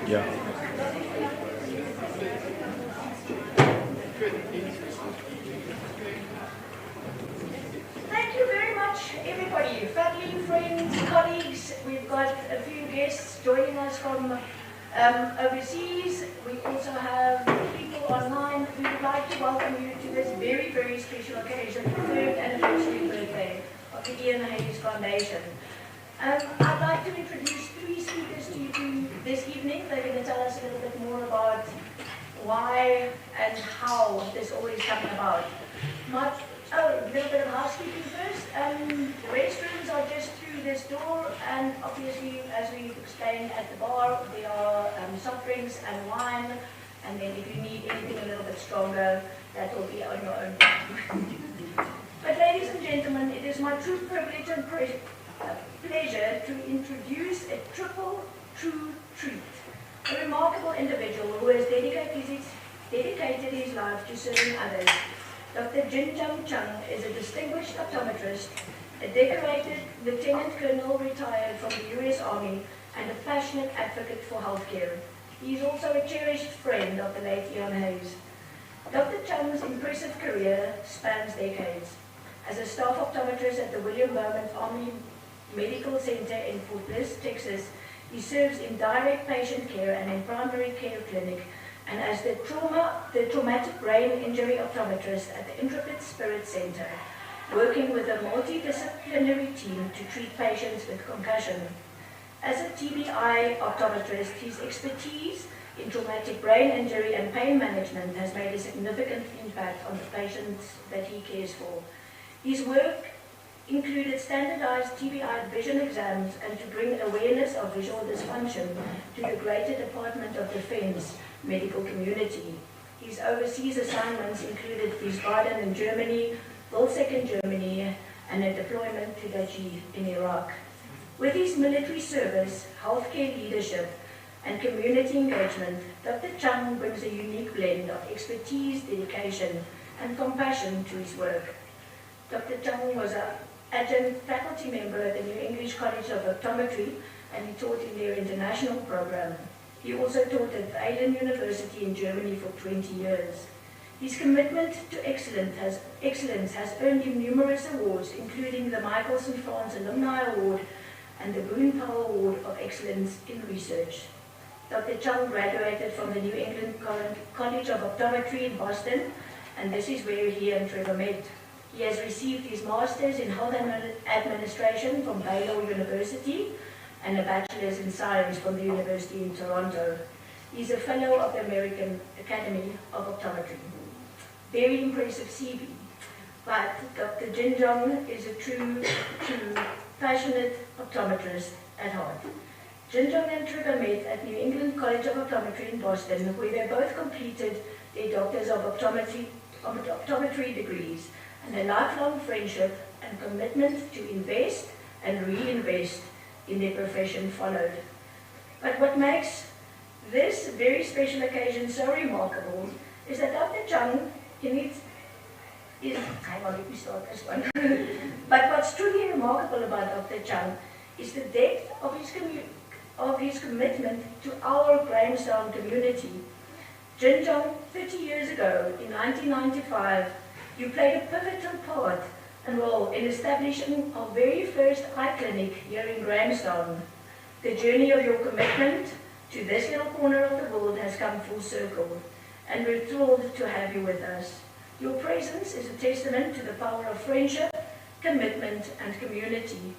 Yeah. Thank you very much, everybody, family, friends, colleagues. We've got a few guests joining us from overseas. We also have people online. We would like to welcome you to this very, very special occasion, the third anniversary birthday of the Ian Hayes Foundation. I'd like to introduce three speakers to you this evening. They're going to tell us a little bit more about why and how this all is coming about. A little bit of housekeeping first. The restrooms are just through this door, and obviously, as we explained at the bar, there are soft drinks and wine, and then if you need anything a little bit stronger, that will be on your own time. But ladies and gentlemen, it is my true privilege and pleasure to introduce a triple true treat, a remarkable individual who has dedicated his life to serving others. Dr. Jin Chung is a distinguished optometrist, a decorated lieutenant colonel retired from the U.S. Army, and a passionate advocate for healthcare. He is also a cherished friend of the late Ian Hayes. Dr. Chung's impressive career spans decades. As a staff optometrist at the William Beaumont Army Medical Center in Fort Bliss, Texas, he serves in direct patient care and in primary care clinic, and as the traumatic brain injury optometrist at the Intrepid Spirit Center, working with a multidisciplinary team to treat patients with concussion. As a TBI optometrist, his expertise in traumatic brain injury and pain management has made a significant impact on the patients that he cares for. His work included standardized TBI vision exams and to bring awareness of visual dysfunction to the greater Department of Defense medical community. His overseas assignments included Wiesbaden in Germany, Vilseck in Germany, and a deployment to Daji in Iraq. With his military service, healthcare leadership, and community engagement, Dr. Chung brings a unique blend of expertise, dedication, and compassion to his work. Dr. Chung was an adjunct faculty member at the New English College of Optometry, and he taught in their international program. He also taught at Leiden University in Germany for 20 years. His commitment to excellence has earned him numerous awards, including the Michelson France Alumni Award and the Boone Powell Award of Excellence in Research. Dr. Chung graduated from the New England College of Optometry in Boston, and this is where he and Trevor met. He has received his Master's in Health Administration from Baylor University and a Bachelor's in Science from the University in Toronto. He is a Fellow of the American Academy of Optometry. Very impressive CV, but Dr. Jin Chung is a true, passionate optometrist at heart. Jin Chung and Trevor met at New England College of Optometry in Boston, where they both completed their Doctors of Optometry degrees, and a lifelong friendship and commitment to invest and reinvest in their profession followed. But what makes this very special occasion so remarkable is that Dr. Chung, hang on, let me start this one. But what's truly remarkable about Dr. Chung is the depth of his commitment to our Grahamstown community. Jin Chung, 30 years ago, in 1995, you played a pivotal part and role in establishing our very first eye clinic here in Grahamstown. The journey of your commitment to this little corner of the world has come full circle, and we're thrilled to have you with us. Your presence is a testament to the power of friendship, commitment, and community.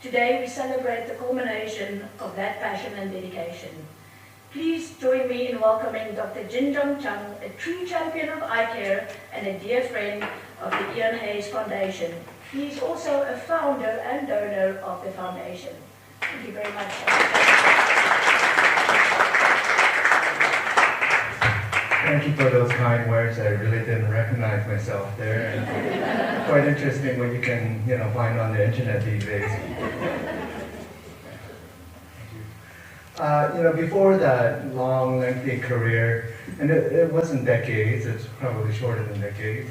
Today we celebrate the culmination of that passion and dedication. Please join me in welcoming Dr. Jin Jong Chung, a true champion of eye care and a dear friend of the Ian Hayes Foundation. He is also a founder and donor of the foundation. Thank you very much. Thank you for those kind words. I really didn't recognize myself there. And quite interesting what you can, find on the internet these days. Before that long, lengthy career, and it wasn't decades, it's probably shorter than decades,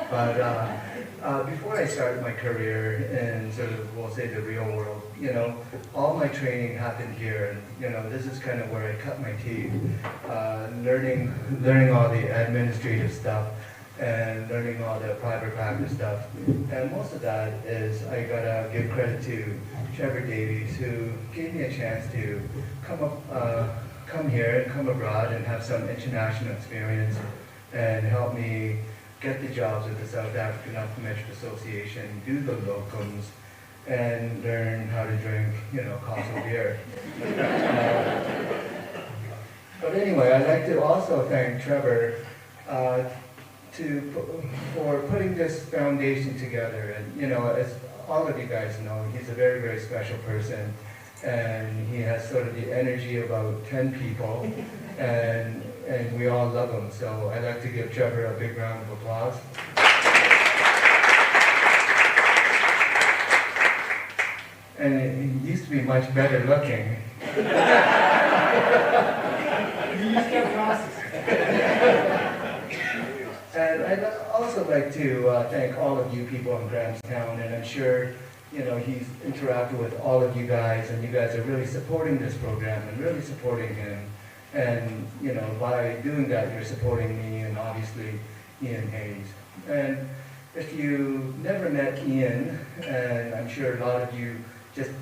but before I started my career in sort of, we'll say, the real world, all my training happened here, and, this is kind of where I cut my teeth, learning all the administrative stuff, and learning all the private practice stuff. And most of that is, I gotta give credit to Trevor Davies, who gave me a chance to come here and come abroad and have some international experience and help me get the jobs with the South African Optometric Association, do the locums, and learn how to drink, Castle beer. But anyway, I'd like to also thank Trevor for putting this foundation together. And as all of you guys know, he's a very, very special person, and he has sort of the energy of about 10 people, and we all love him. So I'd like to give Trevor a big round of applause. And he used to be much better looking. You used to have glasses. And I'd also like to thank all of you people in Grahamstown, and I'm sure he's interacted with all of you guys, and you guys are really supporting this program and really supporting him. And by doing that, you're supporting me and obviously Ian Hayes. And if you never met Ian, and I'm sure a lot of you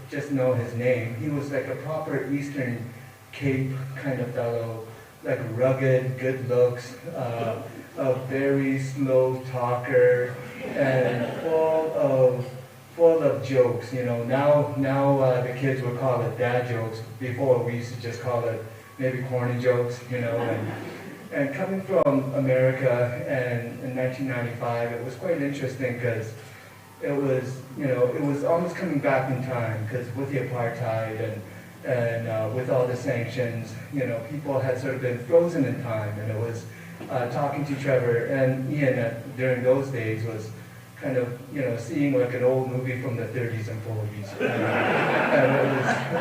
just know his name, he was like a proper Eastern Cape kind of fellow, like rugged, good looks, a very slow talker, and full of jokes. Now the kids would call it dad jokes. Before we used to just call it maybe corny jokes, And coming from America and in 1995, it was quite interesting because it was almost coming back in time, because with the apartheid and with all the sanctions, people had sort of been frozen in time, and it was talking to Trevor and Ian during those days was kind of, seeing like an old movie from the 30s and 40s.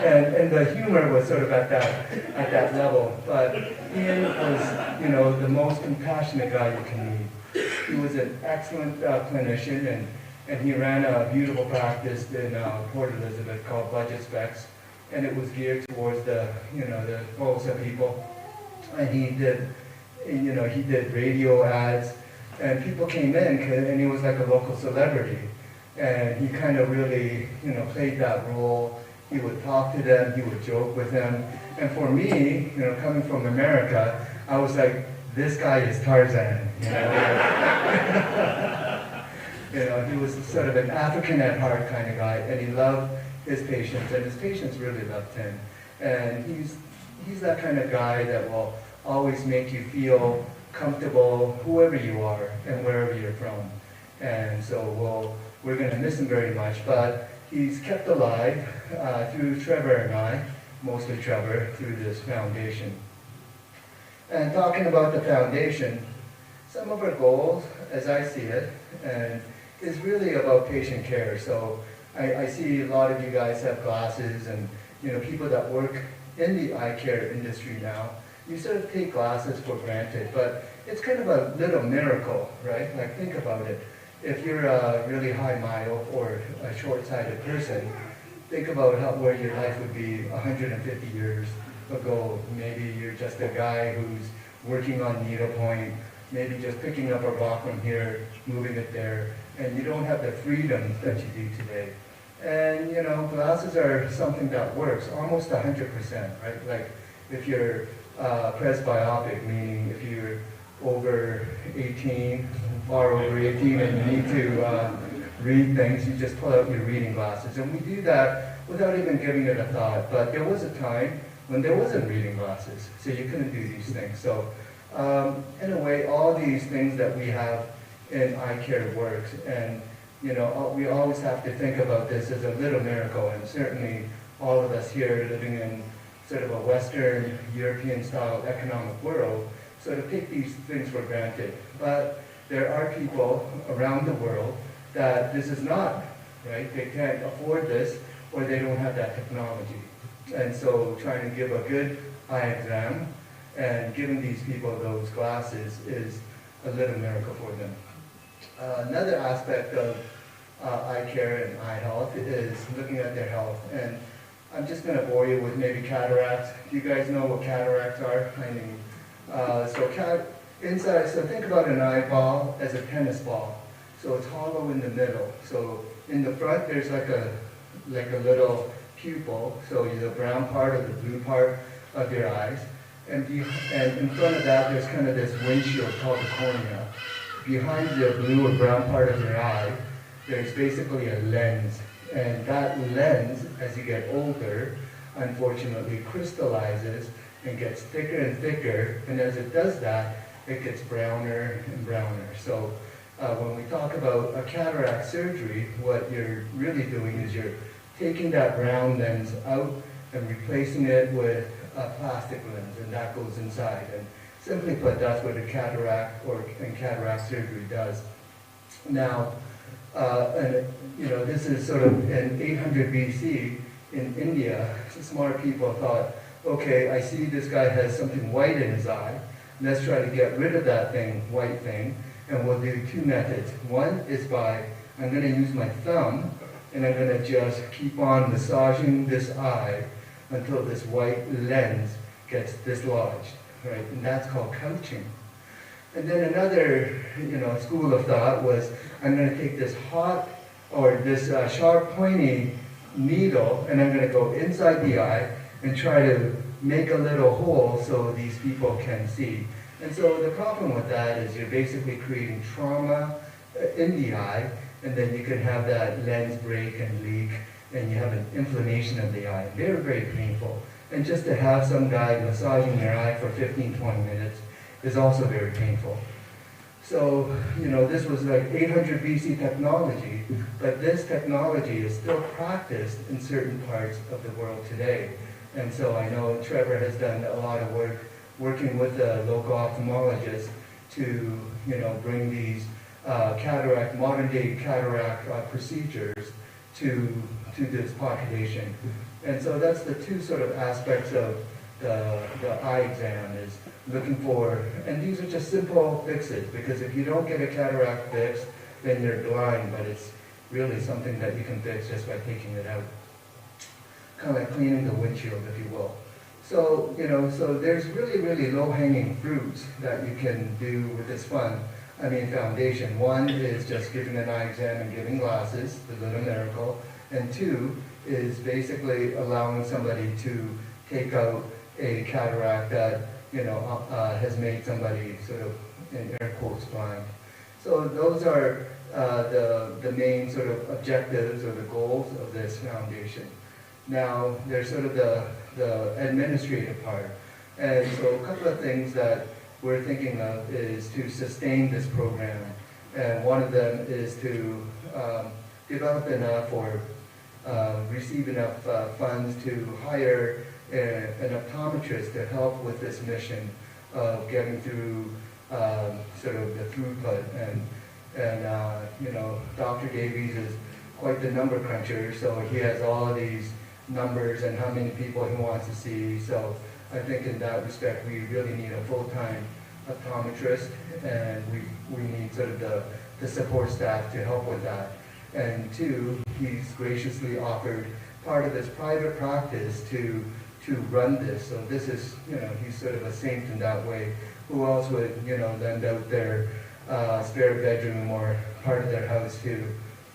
And the humor was sort of at that level. But Ian was, the most compassionate guy you can meet. He was an excellent clinician, and he ran a beautiful practice in Port Elizabeth called Budget Specs, and it was geared towards the Tulsa people. And he did radio ads. And people came in, and he was like a local celebrity. And he kind of really, played that role. He would talk to them, he would joke with them. And for me, coming from America, I was like, this guy is Tarzan. He was sort of an African at heart kind of guy, and he loved his patients, and his patients really loved him. And he's that kind of guy that will always make you feel comfortable, whoever you are and wherever you're from. And so we're going to miss him very much, but he's kept alive through Trevor and I, mostly Trevor, through this foundation. And talking about the foundation, some of our goals, as I see it, and is really about patient care. So I see a lot of you guys have glasses, and people that work in the eye care industry now, you sort of take glasses for granted, but it's kind of a little miracle, right? Like, think about it. If you're a really high myope or a short-sighted person, think about where your life would be 150 years ago. Maybe you're just a guy who's working on needlepoint, maybe just picking up a rock from here, moving it there, and you don't have the freedom that you do today. And glasses are something that works almost 100%, right? Like, if you're presbyopic, meaning if you're over 18, far over 18, and you need to read things, you just pull out your reading glasses. And we do that without even giving it a thought. But there was a time when there wasn't reading glasses, so you couldn't do these things. So in a way, all these things that we have in eye care works, and we always have to think about this as a little miracle, and certainly all of us here living in sort of a Western European-style economic world sort of take these things for granted. But there are people around the world that this is not, right? They can't afford this, or they don't have that technology. And so trying to give a good eye exam and giving these people those glasses is a little miracle for them. Another aspect of eye care and eye health is looking at their health. And I'm just going to bore you with maybe cataracts. Do you guys know what cataracts are? I mean, so think about an eyeball as a tennis ball. So it's hollow in the middle. So in the front, there's like a little pupil. So the brown part or the blue part of your eyes. And in front of that, there's kind of this windshield called the cornea. Behind the blue or brown part of your eye, there's basically a lens. And that lens, as you get older, unfortunately crystallizes and gets thicker and thicker. And as it does that, it gets browner and browner. So when we talk about a cataract surgery, what you're really doing is you're taking that brown lens out and replacing it with a plastic lens, and that goes inside. And simply put, that's what a cataract and cataract surgery does. Now, this is sort of in 800 BC in India. Smart people thought, okay, I see this guy has something white in his eye. Let's try to get rid of that white thing, and we'll do two methods. One is I'm going to use my thumb, and I'm going to just keep on massaging this eye until this white lens gets dislodged, right? And that's called couching. And then another, school of thought was, I'm going to take this sharp, pointy needle, and I'm going to go inside the eye and try to make a little hole so these people can see. And so the problem with that is you're basically creating trauma in the eye, and then you can have that lens break and leak, and you have an inflammation of the eye. Very, very painful. And just to have some guy massaging your eye for 15, 20 minutes is also very painful. So, this was like 800 BC technology, but this technology is still practiced in certain parts of the world today. And so I know Trevor has done a lot of work working with the local ophthalmologist to, bring these modern day cataract procedures to this population. And so that's the two sort of aspects of the eye exam, is looking for, and these are just simple fixes, because if you don't get a cataract fix, then you're blind, but it's really something that you can fix just by taking it out. Kind of like cleaning the windshield, if you will. So, so there's really, really low-hanging fruits that you can do with this foundation. One is just giving an eye exam and giving glasses, the little miracle. And two is basically allowing somebody to take out a cataract that, has made somebody sort of, in air quotes, blind. So those are the main sort of objectives or the goals of this foundation. Now, there's sort of the administrative part. And so a couple of things that we're thinking of is to sustain this program. And one of them is to develop enough or receive enough funds to hire an optometrist to help with this mission of getting through sort of the throughput. And Dr. Davies is quite the number cruncher, so he has all of these numbers and how many people he wants to see. So I think in that respect, we really need a full-time optometrist, and we need sort of the support staff to help with that. And two, he's graciously offered part of his private practice to run this. So this is, he's sort of a saint in that way. Who else would, lend out their spare bedroom or part of their house to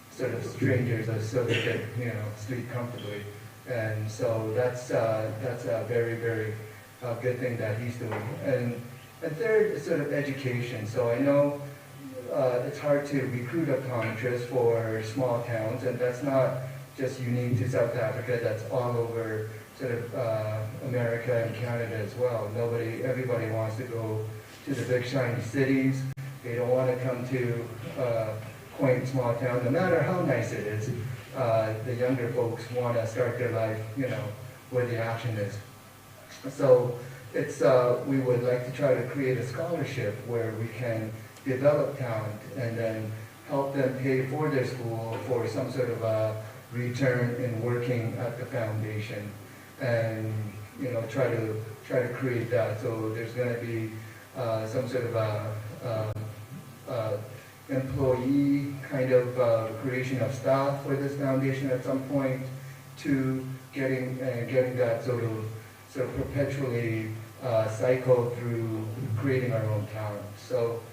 sort of strangers so they could, sleep comfortably. And so that's a very, very good thing that he's doing. And third is sort of education. So I know it's hard to recruit optometrists for small towns, and that's not just unique to South Africa, that's all over sort of America and Canada as well. Everybody wants to go to the big shiny cities. They don't want to come to quaint small town, no matter how nice it is. The younger folks want to start their life, where the action is. So we would like to try to create a scholarship where we can develop talent and then help them pay for their school for some sort of a return in working at the foundation, and try to create that. So there's going to be some sort of a employee kind of creation of staff for this foundation at some point, to getting that sort of perpetually cycle through creating our own talent. So,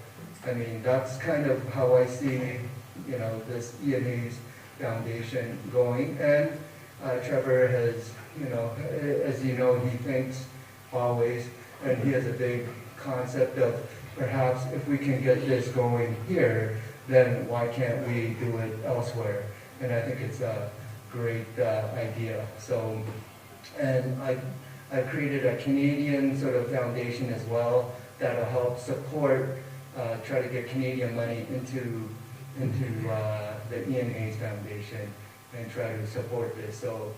I mean, that's kind of how I see, this Ian Hayes Foundation going. And Trevor has, as you know, he thinks always, and he has a big concept of perhaps if we can get this going here, then why can't we do it elsewhere? And I think it's a great idea. So, and I created a Canadian sort of foundation as well that'll help support, try to get Canadian money into the Ian Hayes Foundation and try to support this. So,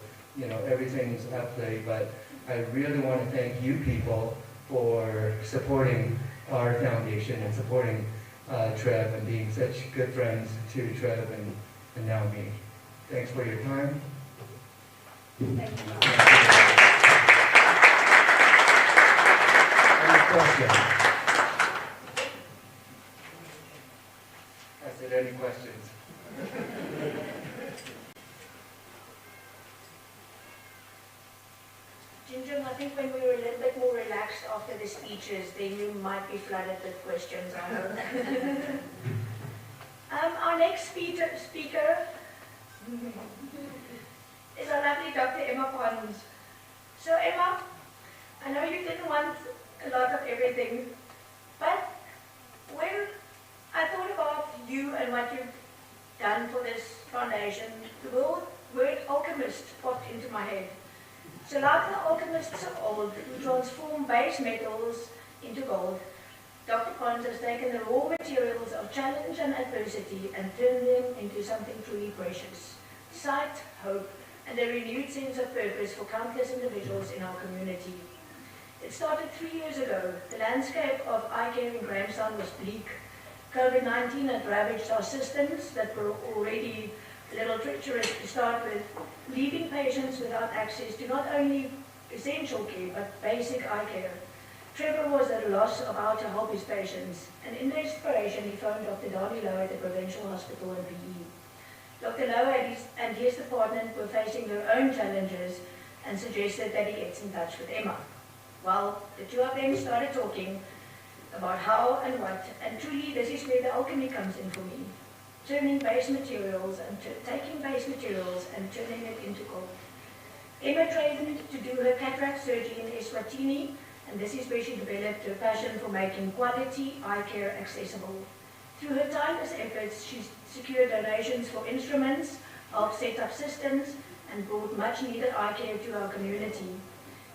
everything's at play, but I really want to thank you people for supporting our foundation and supporting Trev and being such good friends to Trev and now me. Thanks for your time. Thank you. Any questions? I said, any questions? Ginger, I think when we were a little bit more relaxed after the speeches, then you might be flooded with questions, I hope. Our next speaker is our lovely Dr. Emma Pons. So Emma, I know you didn't want a lot of everything, but when I thought about you and what you've done for this foundation, the word alchemist popped into my head. So like the alchemists of old who transform base metals into gold, Dr. Pons has taken the raw materials of challenge and adversity and turned them into something truly precious. Sight, hope, and a renewed sense of purpose for countless individuals in our community. It started 3 years ago. The landscape of eye care in Grahamstown was bleak. COVID-19 had ravaged our systems that were already a little treacherous to start with, leaving patients without access to not only essential care but basic eye care. Trevor was at a loss of how to help his patients, and in desperation he phoned Dr. Darby Lowe at the Provincial Hospital in PE. Dr. Lowe and his department were facing their own challenges and suggested that he gets in touch with Emma. Well, the two of them started talking about how and what, and truly this is where the alchemy comes in for me. Taking base materials and turning it into gold. Emma trained to do her cataract surgery in Eswatini, and this is where she developed her passion for making quality eye care accessible. Through her tireless efforts, she secured donations for instruments, helped set up systems, and brought much needed eye care to our community.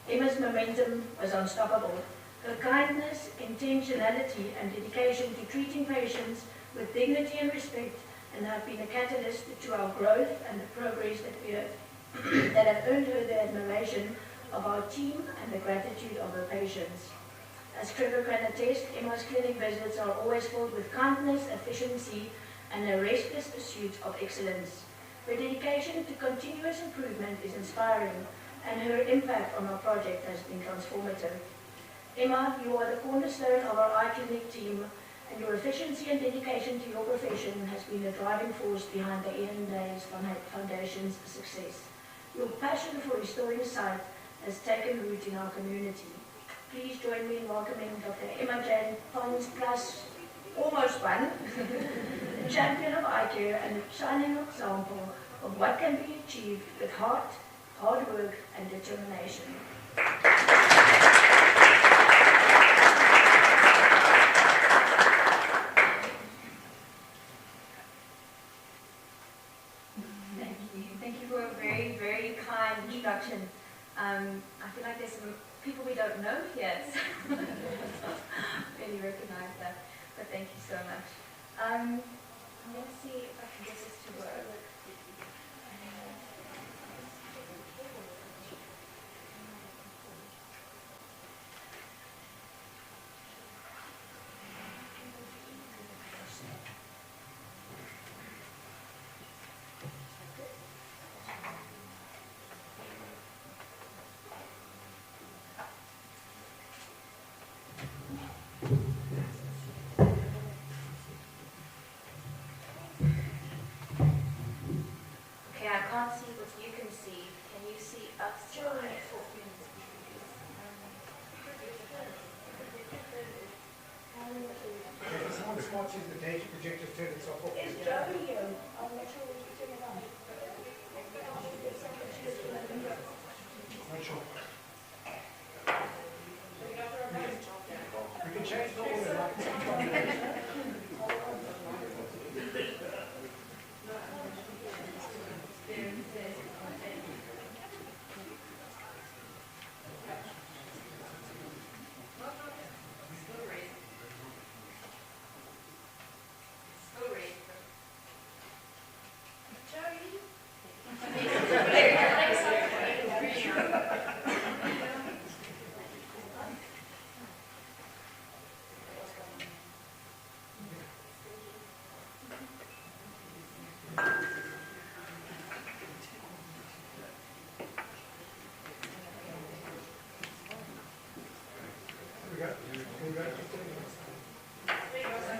Emma's momentum was unstoppable. Her kindness, intentionality, and dedication to treating patients with dignity and respect, and have been a catalyst to our growth and the progress that have earned her the admiration of our team and the gratitude of her patients. As Trevor can attest, Emma's clinic visits are always filled with kindness, efficiency, and a restless pursuit of excellence. Her dedication to continuous improvement is inspiring, and her impact on our project has been transformative. Emma, you are the cornerstone of our eye clinic team, and your efficiency and dedication to your profession has been the driving force behind the Ian Hayes Foundation's success. Your passion for restoring sight has taken root in our community. Please join me in welcoming Dr. Emma Jane Pons plus almost one, a champion of eye care and a shining example of what can be achieved with heart, hard work, and determination. Thank you for a very, very kind introduction. I feel like there's some people we don't know here. So really recognize that. But thank you so much. Let's see if I can get this to work. Okay, I can't see what you can see. Can you see us? If someone swatches the data projector turn itself off. Is Joey here? I'm not sure we can turn it on. Not sure. We can change the order.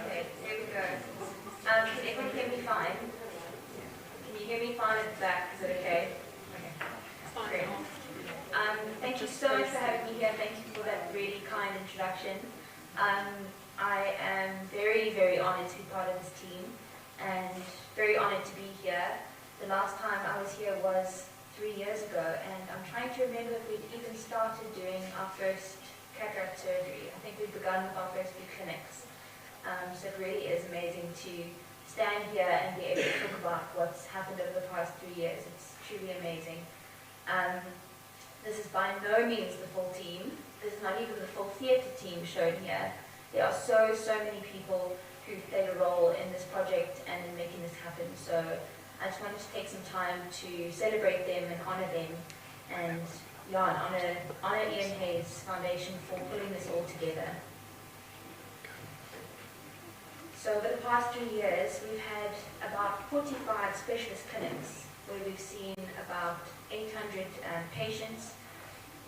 Okay, here we go. Can everyone hear me fine? Can you hear me fine at the back? Is it okay? Okay. Great. Thank you so much for having me here. Thank you for that really kind introduction. I am very, very honored to be part of this team and very honored to be here. The last time I was here was 3 years ago, and I'm trying to remember if we'd even started doing our first cataract surgery. I think we've begun with our first few clinics. So it really is amazing to stand here and be able to talk about what's happened over the past 3 years. It's truly amazing. This is by no means the full team. This is not even the full theatre team shown here. There are so many people who've played a role in this project and in making this happen. So I just wanted to take some time to celebrate them and honor them, and honor Ian Hayes Foundation for putting this all together. So over the past 3 years, we've had about 45 specialist clinics where we've seen about 800 patients.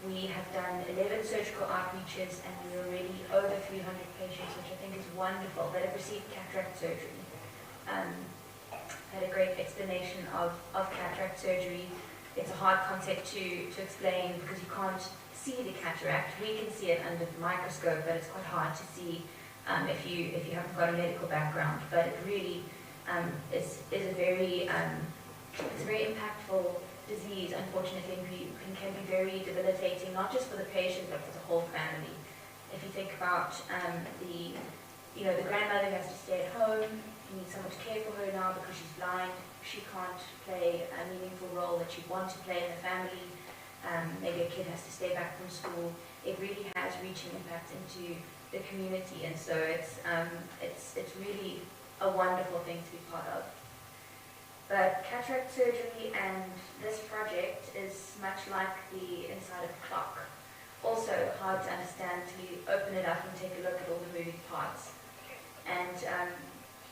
We have done 11 surgical outreaches, and we're already over 300 patients, which I think is wonderful, that have received cataract surgery. Had a great explanation of cataract surgery. It's a hard concept to explain because you can't see the cataract. We can see it under the microscope, but it's quite hard to see if you haven't got a medical background. But it really is a very it's a very impactful disease, unfortunately, and can be very debilitating, not just for the patient, but for the whole family. If you think about the grandmother who has to stay at home, you need someone to care for her now because she's blind, she can't play a meaningful role that she'd want to play in the family, maybe a kid has to stay back from school. It really has reaching impact into the community, and so it's really a wonderful thing to be part of. But cataract surgery and this project is much like the inside of a clock. Also hard to understand till you open it up and take a look at all the moving parts. And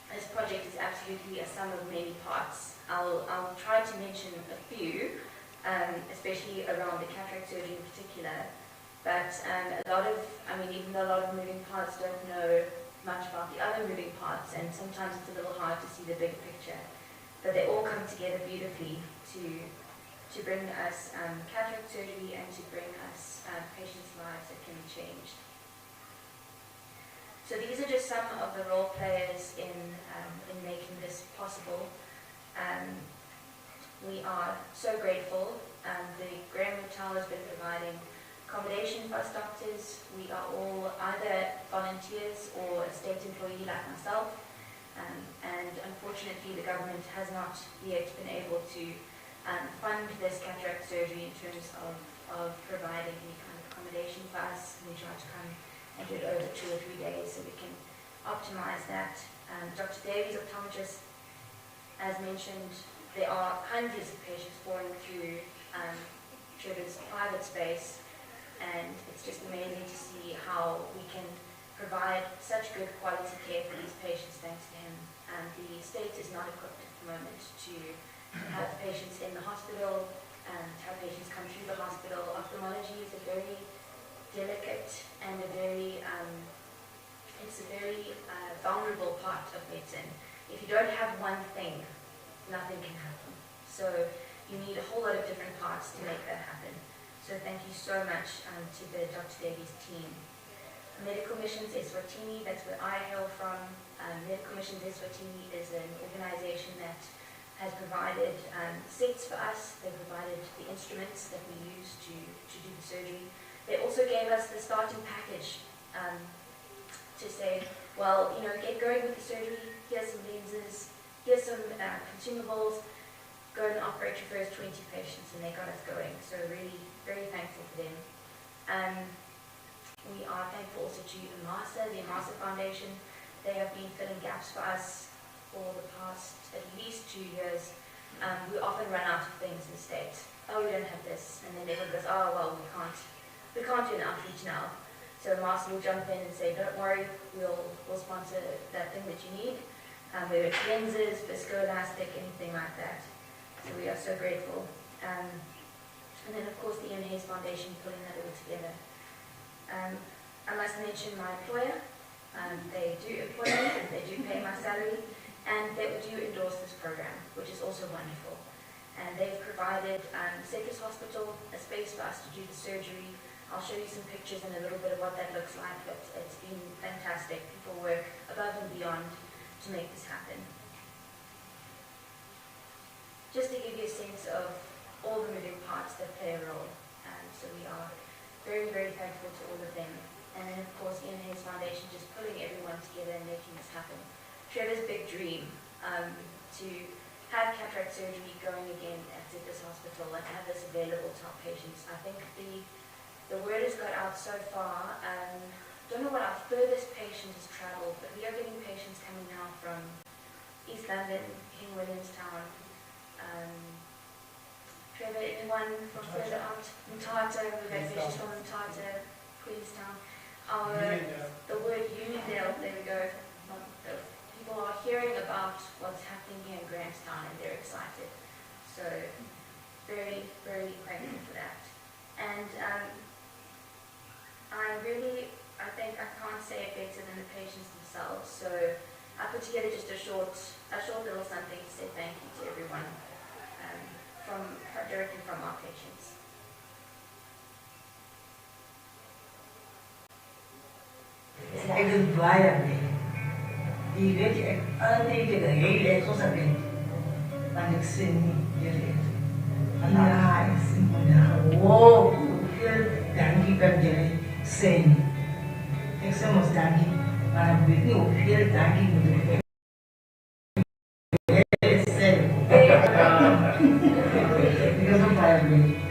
this project is absolutely a sum of many parts. I'll try to mention a few, especially around the cataract surgery in particular. But even though a lot of moving parts don't know much about the other moving parts, and sometimes it's a little hard to see the big picture. But they all come together beautifully to bring us cataract surgery and to bring us patients' lives that can be changed. So these are just some of the role players in making this possible. We are so grateful. The Graham Hotel has been providing accommodation for us doctors. We are all either volunteers or a state employee like myself. And unfortunately, the government has not yet been able to fund this cataract surgery in terms of of providing any kind of accommodation for us. We try to come and do it over 2 or 3 days so we can optimize that. Dr. Davies, optometrist, as mentioned, there are hundreds of patients pouring through Trevor's private space, and it's just amazing to see how we can provide such good quality care for these patients thanks to him. The state is not equipped at the moment to have patients in the hospital and have patients come through the hospital. Ophthalmology is a very delicate and a very vulnerable part of medicine. If you don't have one thing, nothing can happen. So you need a whole lot of different parts to make that happen. So thank you so much to the Dr. Davies team. Medical Missions Eswatini, that's where I hail from. Medical Missions Eswatini is an organization that has provided sets for us. They provided the instruments that we use to do the surgery. They also gave us the starting package to say, well, get going with the surgery, here's some lenses, here's some consumables, go and operate your first 20 patients, and they got us going. So really, very thankful for them. We are thankful also to the Amasa Foundation. They have been filling gaps for us for the past at least 2 years. We often run out of things in the States. Oh, we don't have this. And then everyone goes, oh, well, we can't do an outreach now. So Amasa will jump in and say, don't worry, we'll sponsor that thing that you need. Whether it's lenses, viscoelastic, anything like that. So we are so grateful. And then, of course, the Ian Hayes Foundation pulling that all together. I must mention my employer. They do employ me, they do pay my salary, and they do endorse this program, which is also wonderful. And they've provided Cephas Hospital a space for us to do the surgery. I'll show you some pictures and a little bit of what that looks like, but it's been fantastic. People work above and beyond to make this happen. Just to give you a sense of all the moving parts that play a role. So we are very, very thankful to all of them. And then, of course, Ian Hayes Foundation just pulling everyone together and making this happen. Trevor's big dream to have cataract surgery going again at Cephas Hospital and have this available to our patients. I think the word has got out so far. Don't know what our furthest patient has travelled, but we are getting patients coming now from East London, King Williamstown. Trevor, anyone from further out? Mthatha, we've had patients from Mthatha, Queenstown. The word Unidale, there we go. People are hearing about what's happening here in Grahamstown and they're excited. So very, very grateful for that. And I think I can't say it better than the patients themselves. So I put together just a short little something to say thank you to everyone directly from our patients. Ik ben blij daarmee. Die weet je, alle dingen heel erg zoals dat bent. Want ik zie niet jullie. Ja, ik zie me wow, hoeveel dank ik heb jullie zien. Ik zeg maar dank ik, maar ik weet niet hoeveel dank ik moet doen. Ik ben zo blij mee.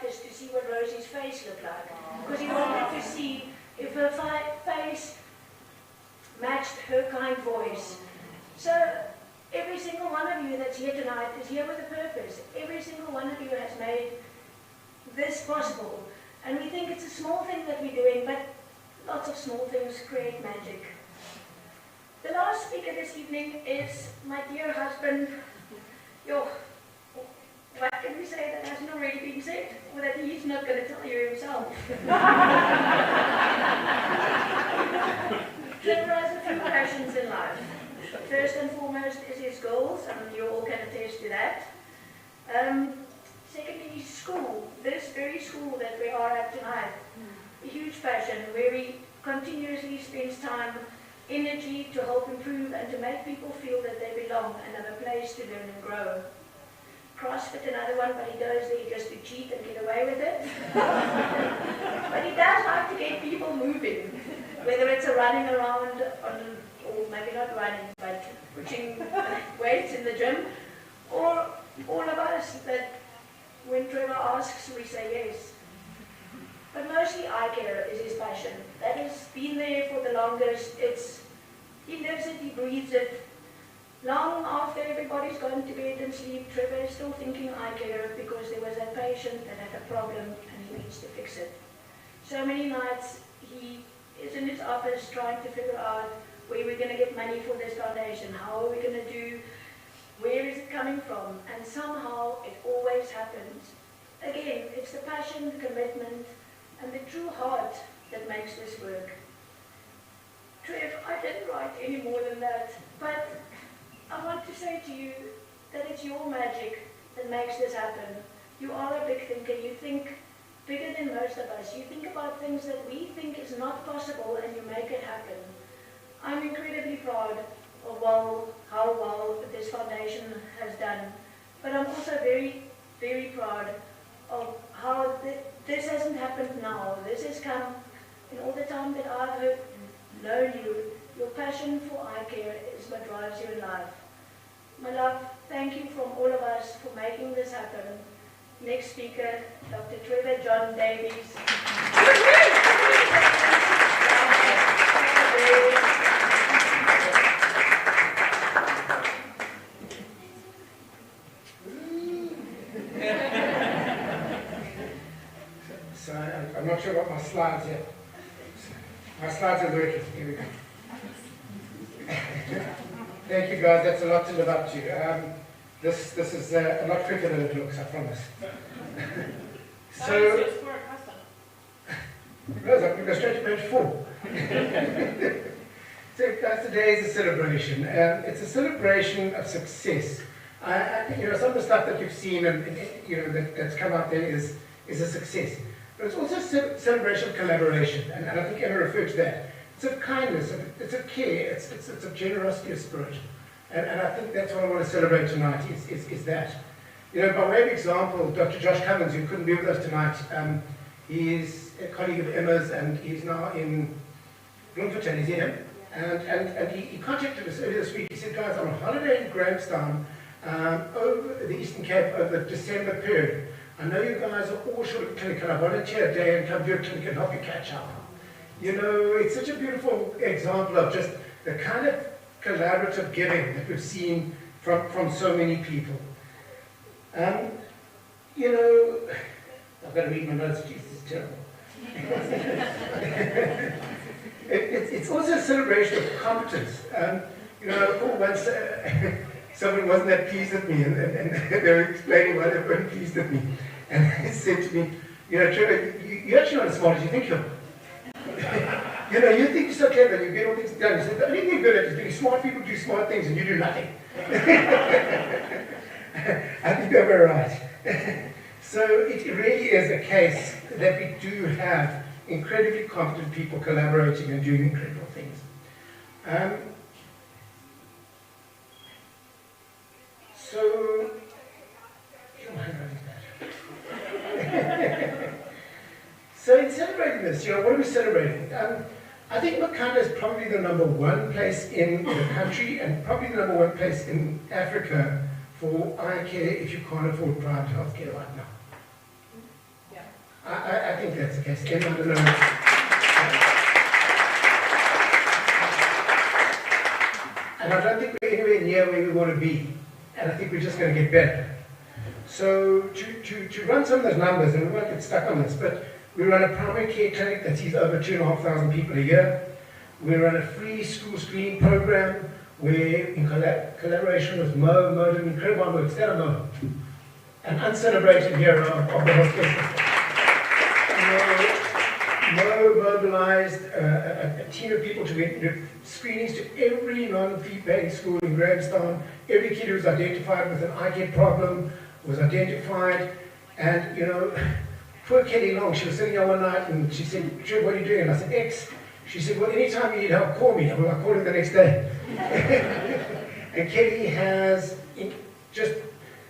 practice to see what Rosie's face looked like. Because he wanted to see if her face matched her kind voice. So every single one of you that's here tonight is here with a purpose. Every single one of you has made this possible. And we think it's a small thing that we're doing, but lots of small things create magic. The last speaker this evening is my dear husband. What can we say that hasn't already been said? Or that he's not going to tell you himself? Trevor has a few passions in life. First and foremost is his goals, and you all can attest to that. Secondly, school. This very school that we are at tonight. A huge passion where he continuously spends time, energy to help improve and to make people feel that they belong and have a place to learn and grow. CrossFit, another one, but he goes there just to cheat and get away with it. But he does like to get people moving, whether it's a running around, or maybe not running, but pushing weights in the gym, or all of us that when Trevor asks, we say yes. But mostly eye care is his passion. That has been there for the longest. He lives it, he breathes it. Long after everybody's gone to bed and sleep, Trevor is still thinking eye care because there was a patient that had a problem and he needs to fix it. So many nights he is in his office trying to figure out where we're going to get money for this foundation, how are we going to do, where is it coming from, and somehow it always happens. Again, it's the passion, the commitment, and the true heart that makes this work. Trev, I didn't write any more than that, but I want to say to you that it's your magic that makes this happen. You are a big thinker. You think bigger than most of us. You think about things that we think is not possible and you make it happen. I'm incredibly proud of how well this foundation has done. But I'm also very, very proud of how this hasn't happened now. This has come in all the time that I've known you. Your passion for eye care is what drives you in life. My love, thank you from all of us for making this happen. Next speaker, Dr. Trevor John Davies. So I'm not sure about my slides yet. My slides are working. Here we go. Thank you guys, that's a lot to live up to. This is a lot quicker than it looks, I promise. So, Rose, I'm going to go straight to page 4. So guys, today is a celebration. It's a celebration of success. I think some of the stuff that you've seen and that's come out there is a success. But it's also a celebration of collaboration, and I think Emma referred to that. It's of kindness, it's of care, it's of generosity of spirit. And I think that's what I want to celebrate tonight, is that. By way of example, Dr. Josh Cummins, who couldn't be with us tonight, he's a colleague of Emma's, and he's now in Bloemfontein, he's here. And he contacted us earlier this week. He said, guys, I'm on holiday in Grahamstown over the Eastern Cape over the December period. I know you guys are all short of clinic, and I volunteer a day and come do a clinic and help you catch up. It's such a beautiful example of just the kind of collaborative giving that we've seen from so many people. I've got to read my notes, Jesus, it's terrible. It's also a celebration of competence. Once someone wasn't that pleased with me, and they were explaining why they weren't pleased with me. And they said to me, Trevor, you're actually not as smart as you think you are. You think you're so clever and you get all things done. He said, the only thing you're good at is doing smart people do smart things and you do nothing. I think they were right. So it really is a case that we do have incredibly competent people collaborating and doing incredible things. So, so in celebrating this, what are we celebrating? I think Makhanda is probably the #1 place in the country and probably the #1 place in Africa for eye care if you can't afford private health care right now. Yeah. I think that's the case. Emma, I don't know. And I don't think we're anywhere near where we want to be. And I think we're just going to get better. So to run some of those numbers, and we won't get stuck on this, but we run a primary care clinic that sees over 2,500 people a year. We run a free school screening program where, in collaboration with Mo did an incredible work. Is that a Mo? An uncelebrated hero of the healthcare system. Mo mobilized a team of people to do screenings to every non-fee paying school in Grahamstown. Every kid who was identified with an eye care problem was identified. And, you know, poor Kelly Long, she was sitting here one night and she said, "Trev, what are you doing?" And I said, "X." She said, "Well, anytime you need help, call me." Well, I called him the next day. And Kelly has just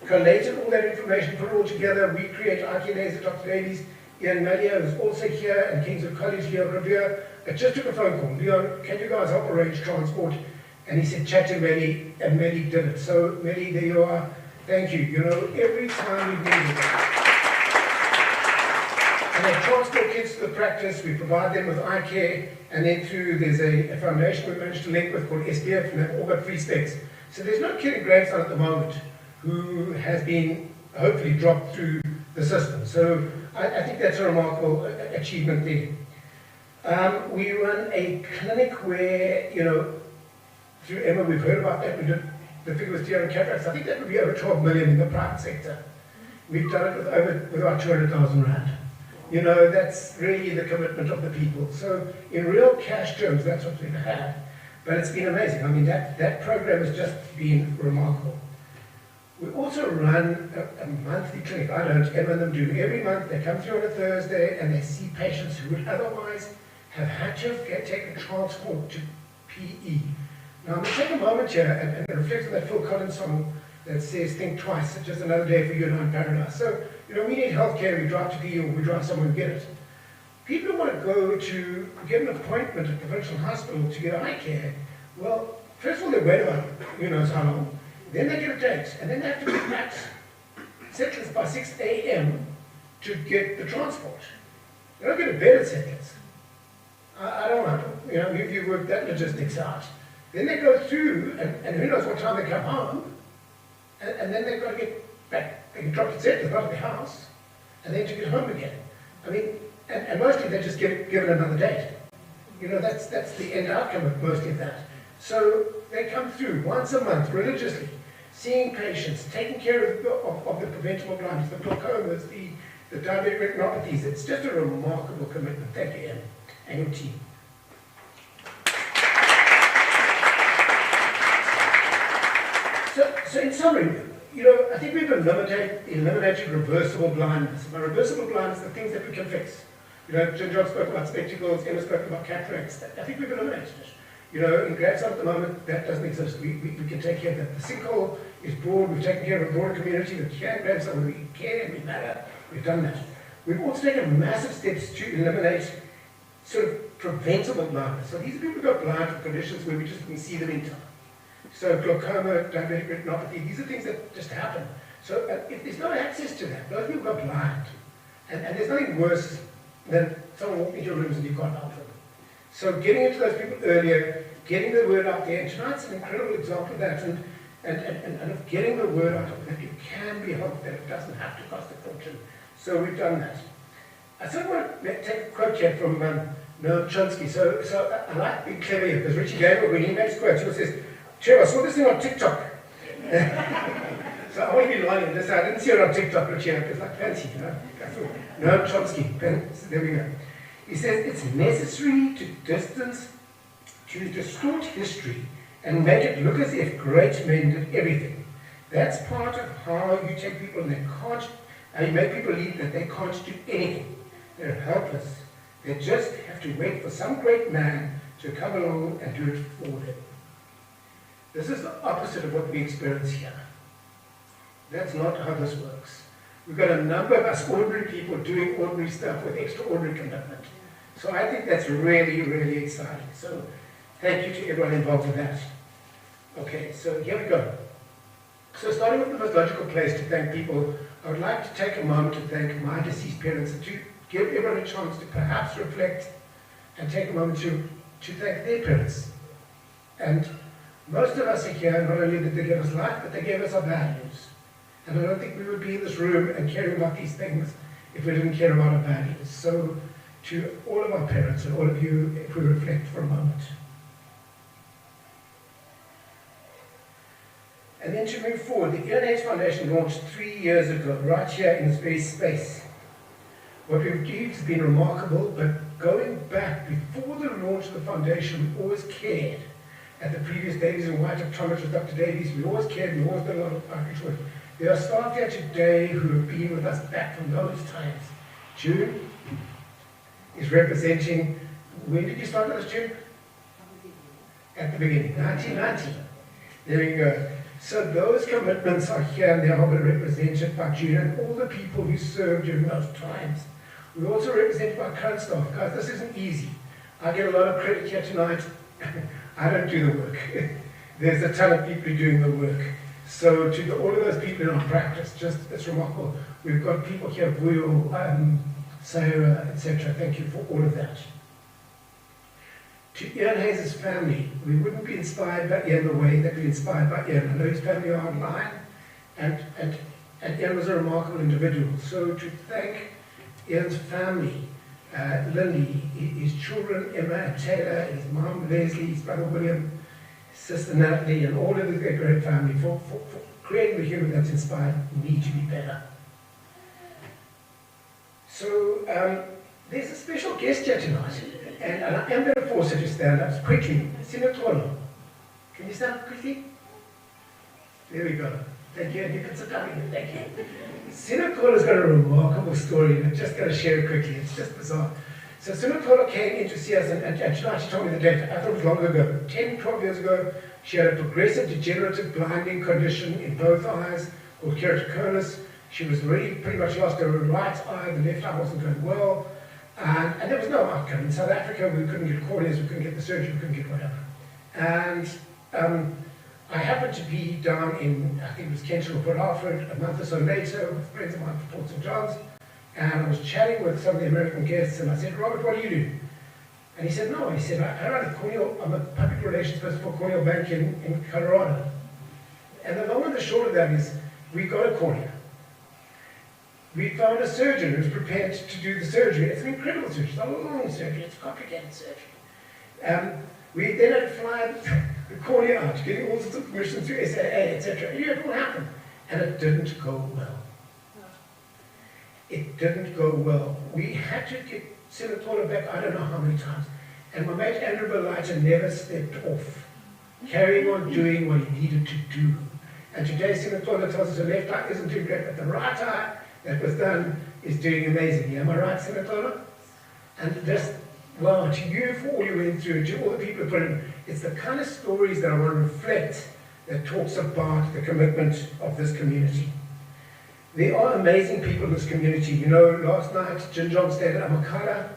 collated all that information, put it all together. We create eye care days at Dr. Davies. Ian Malia, who's also here, and Kingswood College, Leon Revere. I just took a phone call. "Leon, can you guys help arrange transport?" And he said, "Chat to Melly," and Melly did it. So, Melly, there you are. Thank you. You know, every time we've needed it. And they transport kids to the practice, we provide them with eye care, and then there's a foundation we managed to link with called SPF, and they've all got free specs. So there's no kid in Grahamstown at the moment who has been hopefully dropped through the system. So I think that's a remarkable achievement there. We run a clinic where, you know, through Emma, we've heard about that. We did the figure was Tiara Cataracts. I think that would be over 12 million in the private sector. We've done it with about 200,000 rand. You know, that's really the commitment of the people. So in real cash terms, that's what we've had. But it's been amazing. I mean, that program has just been remarkable. We also run a monthly clinic. I don't, Emma and them do. Every month they come through on a Thursday and they see patients who would otherwise have had to take a transport to PE. Now, I'm going to take a moment here and reflect on that Phil Collins song that says, "Think twice, it's just another day for you and I in paradise." So, you know, we need healthcare, we drive to PE or we drive somewhere and get it. People want to go to get an appointment at the provincial hospital to get eye care. Well, first of all, they wait about, who knows how long. Then they get a date, and then they have to be at Settlers by 6 a.m. to get the transport. They don't get a bed at Settlers. I don't know, you know, you've worked that logistics out. Then they go through, and who knows what time they come home, and then they've got to get back. They can drop at Settlers, not at the house, and then to get home again. I mean, and mostly they're just given another date. You know, that's the end outcome of most of that. So they come through once a month religiously, seeing patients, taking care of the preventable blindness, the glaucomas, the diabetic retinopathies. It's just a remarkable commitment. Thank you, Em, and your team. So in summary, you know, I think we've eliminated reversible blindness. By reversible blindness, the things that we can fix. You know, John spoke about spectacles, Emma spoke about cataracts. I think we've eliminated it. You know, in Grahamstown at the moment, that doesn't exist. We can take care of that. The sinkhole is broad. We've taken care of a broader community. But here in Grahamstown, we care and we matter. We've done that. We've also taken massive steps to eliminate sort of preventable blindness. So these are people who got blind for conditions where we just didn't see them in time. So glaucoma, diabetic retinopathy, these are things that just happen. So if there's no access to that, those people got blind. And there's nothing worse than someone walking into your rooms and you can't help them. So getting into those people earlier, getting the word out there, and tonight's an incredible example of that, and of getting the word out that you can be helped, that it doesn't have to cost a fortune. So we've done that. I sort of want to take a quote here from Noam Chomsky. So I like being clever here, because Richie Gable, when he makes quotes, he says, "Trevor, I saw this thing on TikTok." So I want to be lying in this. I didn't see it on TikTok, Richie, it's like fancy, you know. Noam Chomsky, so there we go. He says, "It's necessary to distort history and make it look as if great men did everything. That's part of how you take people and you make people believe that they can't do anything. They're helpless. They just have to wait for some great man to come along and do it for them." This is the opposite of what we experience here. That's not how this works. We've got a number of us ordinary people doing ordinary stuff with extraordinary commitment. So I think that's really, really exciting. So thank you to everyone involved in that. Okay, so here we go. So starting with the most logical place to thank people, I would like to take a moment to thank my deceased parents, the give everyone a chance to perhaps reflect and take a moment to thank their parents. And most of us are here, not only did they give us life, but they gave us our values. And I don't think we would be in this room and caring about these things if we didn't care about our values. So to all of our parents and all of you, if we reflect for a moment. And then to move forward, the Ian Hayes Foundation launched 3 years ago, right here in this very space. What we've achieved has been remarkable, but going back before the launch of the foundation, we always cared. At the previous Davies and White optometrist with Dr. Davies, we always cared, we always did a lot of outreach work. There are staff here today who have been with us back from those times. June is representing, when did you start with us, June? At the beginning, 1990. There you go. So those commitments are here and they are represented by June and all the people who served during those times. We're also represented by current staff. Guys, this isn't easy. I get a lot of credit here tonight. I don't do the work. There's a ton of people doing the work. So to all of those people in our practice, it's remarkable. We've got people here, Vuyo, Sarah, etc. Thank you for all of that. To Ian Hayes' family, we wouldn't be inspired by Ian the way that we're inspired by Ian. I know his family are online, and Ian was a remarkable individual. So to thank Ian's family, Lindy, his children, Emma and Taylor, his mom, Leslie, his brother William, his sister Natalie, and all of the great family for creating the human that's inspired me to be better. So there's a special guest here tonight. And I am going to force her to stand up quickly. Sinatolo. Can you stand up quickly? There we go. Thank you. And you can sit down again. Thank you. Sinatolo's got a remarkable story, and I'm just going to share it quickly. It's just bizarre. So Sinatolo came in to see us, and tonight she told me the date. I thought it was long ago. 10, 12 years ago, she had a progressive degenerative blinding condition in both eyes called keratoconus. She was really pretty much lost her right eye. The left eye wasn't going well. And there was no outcome. In South Africa, we couldn't get corneas, we couldn't get the surgery, we couldn't get whatever. And I happened to be down in, I think it was Kensington or Port Alfred, a month or so later with friends of mine from Port St. John's, and I was chatting with some of the American guests, and I said, Robert, what do you do? And he said, no. He said, I run a corneal, I'm a public relations person for a corneal bank in Colorado. And the long and the short of that is, we got a cornea. We found a surgeon who's prepared to do the surgery. It's an incredible surgery. It's not a long surgery. It's a complicated surgery. We then had to fly the cornea out, getting all sorts of permissions through SAA, etc. And it all happened. And it didn't go well. It didn't go well. We had to get Sinatolo back I don't know how many times. And my mate Andrew Beliter never stepped off, carrying on doing what he needed to do. And today Sinatolo tells us the left eye isn't doing great, but the right eye that was done is doing amazing. Am I right, Sinatolo? And just, well, to you for all you went through, to all the people who put in, it's the kind of stories that I want to reflect that talks about the commitment of this community. There are amazing people in this community. You know, last night, Jin John stayed at Makhanda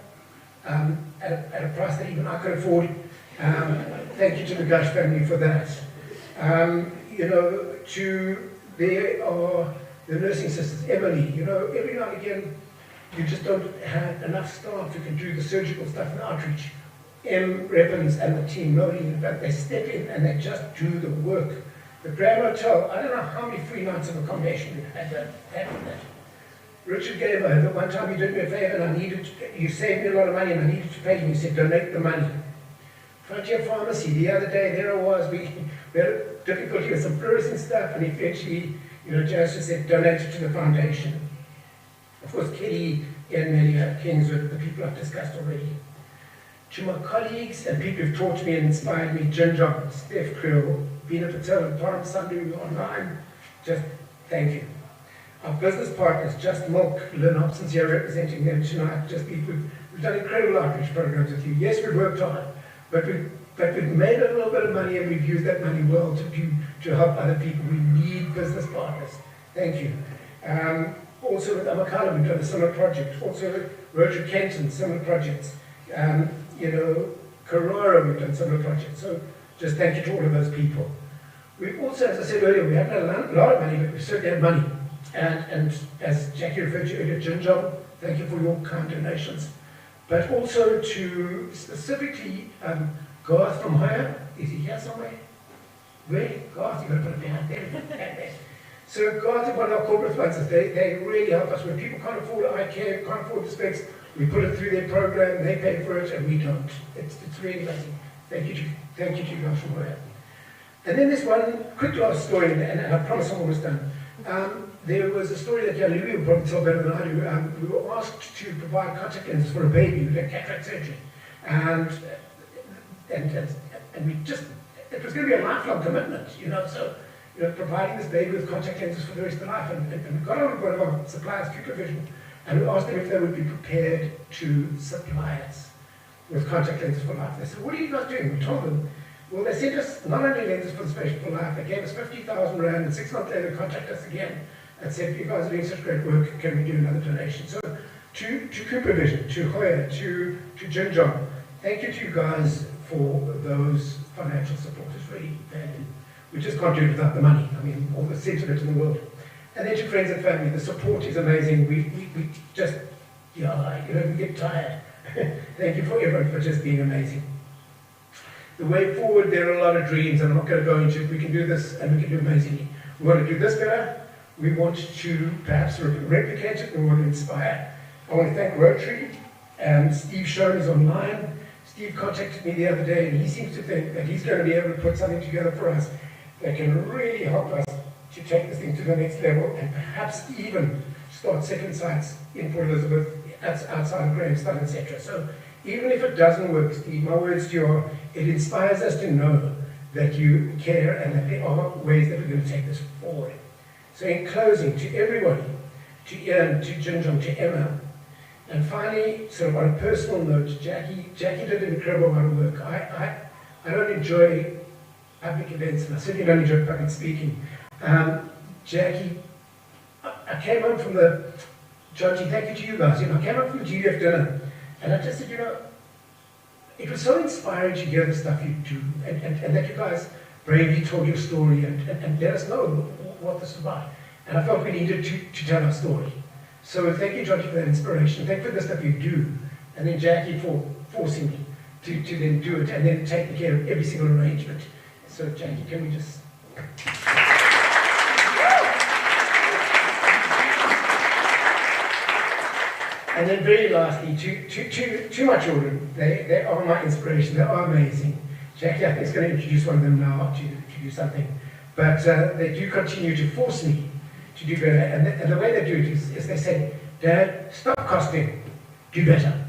at a price that even I could afford. Thank you to the Gush family for that. You know, there are the nursing sisters, Emily, you know, every now and again, you just don't have enough staff who can do the surgical stuff and outreach. M. Reppins and the team, in fact, they step in and they just do the work. The Grand Hotel, I don't know how many free nights of accommodation we've had that. Richard Gaber, the one time you did me a favor and you saved me a lot of money and I needed to pay you, you said donate the money. Frontier Pharmacy, the other day, there I was, we had difficulty with some fluorescent stuff and eventually, you know, Jaz just said donate it to the foundation. Of course, Kelly, Ian Melia, Kingswood, the people I've discussed already. To my colleagues and people who've taught me and inspired me, Jin John, Steph Creel, Veena Patel, and Param Sandhu online, just thank you. Our business partners, Just Milk, Lynn Hobson's here representing them tonight. Just people, we've done incredible outreach programs with you. Yes, we've worked hard, but we've made a little bit of money and we've used that money well to help other people. We need business partners. Thank you. Also with Makhanda, we've done a similar project. Also Rotary Kenton, similar projects. You know, Carrara, we've done similar projects. So just thank you to all of those people. We've also, as I said earlier, we haven't had a lot of money, but we certainly have money. And as Jackie referred to earlier, Jin John, Thank you for your kind donations. But also to specifically Garth from Hoya. Is he here somewhere? Where? Garth, you've got to put it behind there. So Garth is one of our corporate sponsors. They really help us. When people can't afford eye care, can't afford the specs, we put it through their program, they pay for it, and we don't. It's really amazing. Thank you to you guys from Hoya. And then there's one quick last story, and I promise I'm almost done. There was a story that Louis will probably tell better than I do. We were asked to provide contact lenses for a baby who had cataract surgery. And we just, it was going to be a lifelong commitment, so, providing this baby with contact lenses for the rest of their life. And we got on with one of our suppliers, Vision, and we asked them if they would be prepared to supply us with contact lenses for life. They said, what are you guys doing? We told them, well, they sent us not only lenses for the patient for life, they gave us 50,000 rand, and 6 months later they contacted us again and said, you guys are doing such great work, can we do another donation? So to Vision, to Hoya, to Jinjong, thank you to you guys for those financial support. It's really valued. We just can't do it without the money. I mean, all the sense of it in the world. And then to friends and family, the support is amazing. We just, we get tired. Thank you for everyone for just being amazing. The way forward, there are a lot of dreams, and I'm not going to go into it. We can do this, and we can do amazingly. We want to do this better. We want to perhaps replicate it. We want to inspire. I want to thank Rotary, and Steve Schoen is online. Steve contacted me the other day, and he seems to think that he's going to be able to put something together for us that can really help us to take this thing to the next level, and perhaps even start second sites in Port Elizabeth, outside of Grahamstown, etc. So even if it doesn't work, Steve, my words to you are, it inspires us to know that you care and that there are ways that we're going to take this forward. So in closing, to everybody, to Ian, to Jinjong, to Emma, and finally, sort of on a personal note, Jackie did an incredible amount of work. I don't enjoy public events, and I certainly don't enjoy public speaking. Jackie, I came home from the, Georgie, thank you to you guys, I came home from the GDF dinner, and I just said, it was so inspiring to hear the stuff you do, and that you guys bravely told your story and let us know what this is about. And I felt we needed to tell our story. So thank you, Georgie, for that inspiration. Thank you for the stuff you do. And then Jackie for forcing me to then do it and then taking care of every single arrangement. So Jackie, can we just... And then very lastly, to my children, they are my inspiration, they are amazing. Jackie, I think, is going to introduce one of them now to do something. But they do continue to force me to do better. And the way they do it is they say, Dad, stop costing, do better.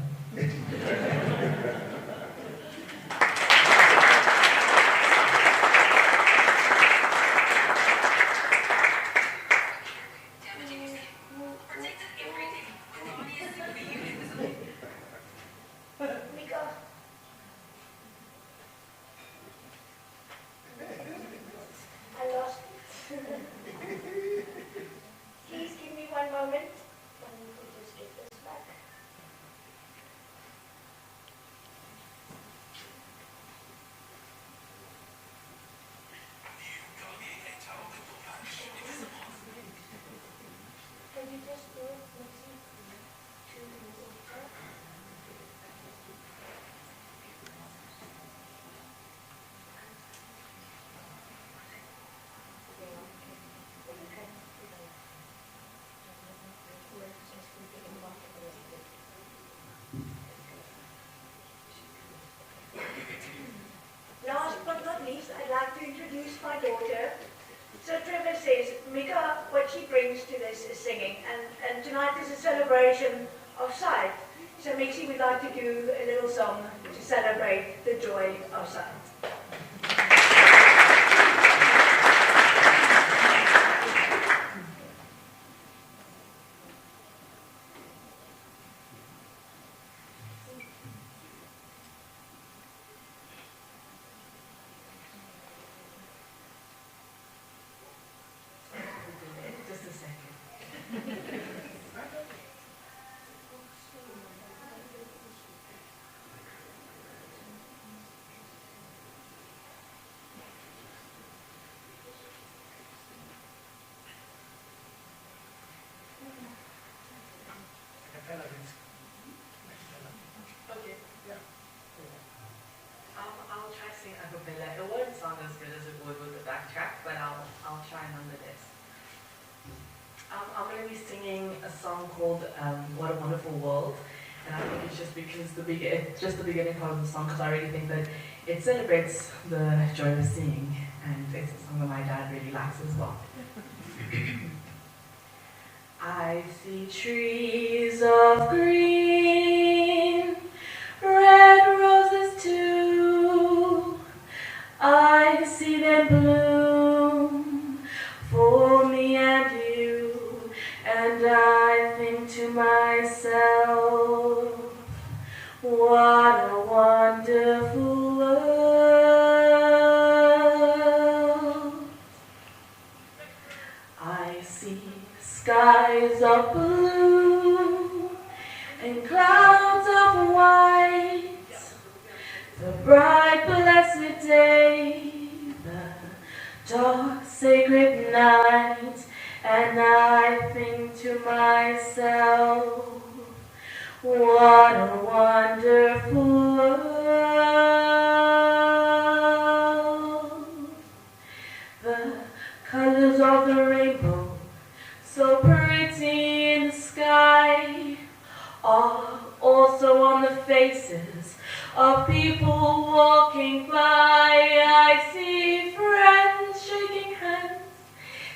Last but not least, I'd like to introduce my daughter. So Trevor says, Mika, what she brings to this is singing, and tonight is a celebration of sight. So Mixie would like to do a little song to celebrate the joy of sight. sing a cappella. It won't sound as good as it would with the backtrack, but I'll try nonetheless. I'm going to be singing a song called What a Wonderful World, and I think it's just because it's just the beginning part of the song, because I really think that it celebrates the joy of singing, and it's a song that my dad really likes as well. I see trees of green, red roses too. I see them bloom for me and you, and I think to myself, what a wonderful world. I see skies of blue and clouds of white, the bright blessed day, the dark sacred night, and I think to myself, what a wonderful world. The colors of the rainbow, so pretty in the sky, are also on the faces of people walking by. I see friends shaking hands,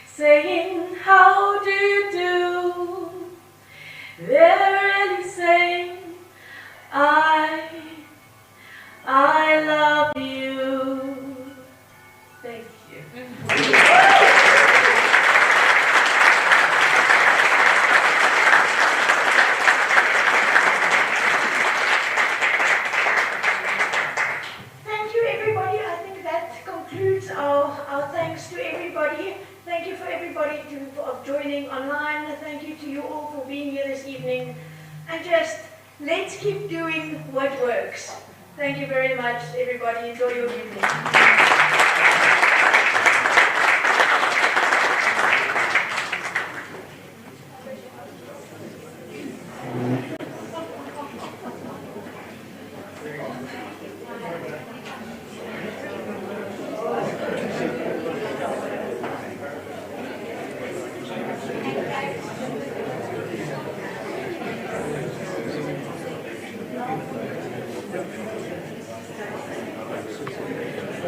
saying, how do you do? They're really saying, I love you. Thank you. Thank you, everybody. I think that concludes our thanks to everybody. Thank you for everybody for joining online. Thank you to you all for being here this evening. And just let's keep doing what works. Thank you very much, everybody. Enjoy your evening.